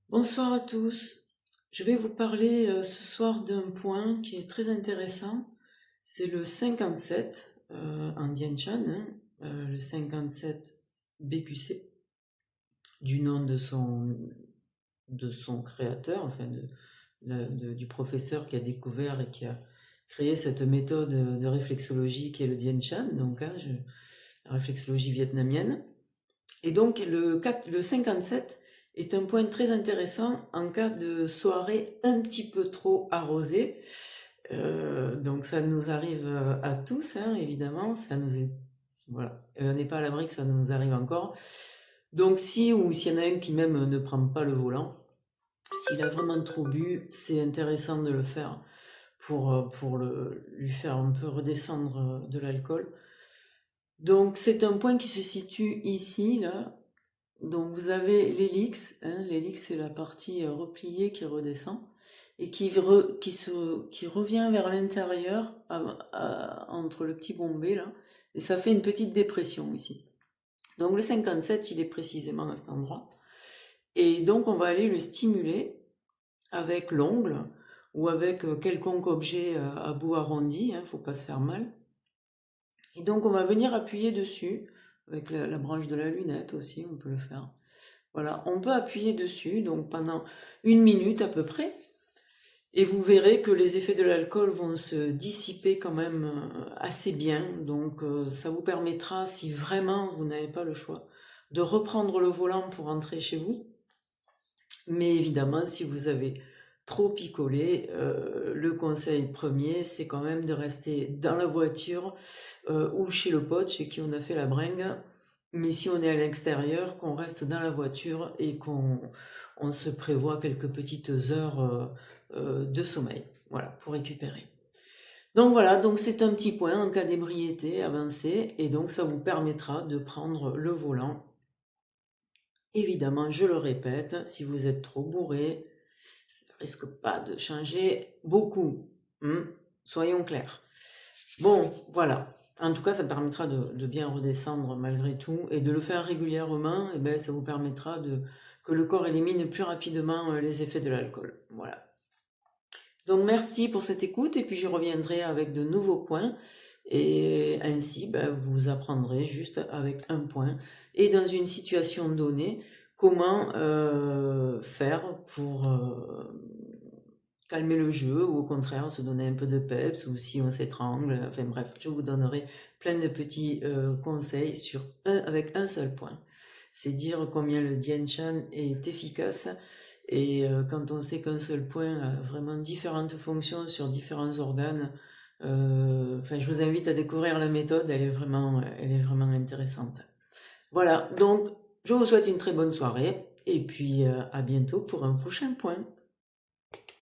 Bonsoir à tous. Je vais vous parler ce soir d'un point qui est très intéressant. C'est le 57 en Dianshan, hein, le 57 BQC, du nom de son créateur, enfin du professeur qui a découvert et qui a créé cette méthode de réflexologie qui est le Dien Shan, donc la réflexologie vietnamienne. Et donc le 57 est un point très intéressant en cas de soirée un petit peu trop arrosée. Donc ça nous arrive à tous, hein, évidemment. Ça nous est, voilà, on n'est pas à l'abri que ça nous arrive encore. Donc s'il y en a un qui même ne prend pas le volant, s'il a vraiment trop bu, c'est intéressant de le faire pour lui faire un peu redescendre de l'alcool. Donc c'est un point qui se situe ici, là. Donc vous avez l'hélix, hein, l'hélix c'est la partie repliée qui redescend et qui revient vers l'intérieur entre le petit bombé là, et ça fait une petite dépression ici. Donc le 57 il est précisément à cet endroit, et donc on va aller le stimuler avec l'ongle ou avec quelconque objet à bout arrondi, hein, faut pas se faire mal. Et donc on va venir appuyer dessus, avec la branche de la lunette aussi, on peut le faire. Voilà, on peut appuyer dessus, donc pendant 1 minute à peu près, et vous verrez que les effets de l'alcool vont se dissiper quand même assez bien, donc ça vous permettra, si vraiment vous n'avez pas le choix, de reprendre le volant pour rentrer chez vous. Mais évidemment, si vous avez trop picolé, le conseil premier, c'est quand même de rester dans la voiture ou chez le pote chez qui on a fait la bringue. Mais si on est à l'extérieur, qu'on reste dans la voiture et qu'on se prévoit quelques petites heures de sommeil, voilà, pour récupérer. Donc voilà, donc c'est un petit point en cas d'ébriété avancée, et donc ça vous permettra de prendre le volant. Évidemment, je le répète, si vous êtes trop bourré, ça risque pas de changer beaucoup. Soyons clairs. Bon, voilà. En tout cas, ça permettra de bien redescendre malgré tout, et de le faire régulièrement, et ben, ça vous permettra que le corps élimine plus rapidement les effets de l'alcool. Voilà. Donc merci pour cette écoute, et puis je reviendrai avec de nouveaux points, et ainsi ben, vous apprendrez juste avec un point et dans une situation donnée comment faire pour calmer le jeu, ou au contraire se donner un peu de peps, ou si on s'étrangle, enfin bref, je vous donnerai plein de petits conseils avec un seul point. C'est dire combien le Dien Shan est efficace, et quand on sait qu'un seul point a vraiment différentes fonctions sur différents organes, enfin je vous invite à découvrir la méthode, elle est vraiment intéressante. Voilà, donc je vous souhaite une très bonne soirée, et puis à bientôt pour un prochain point.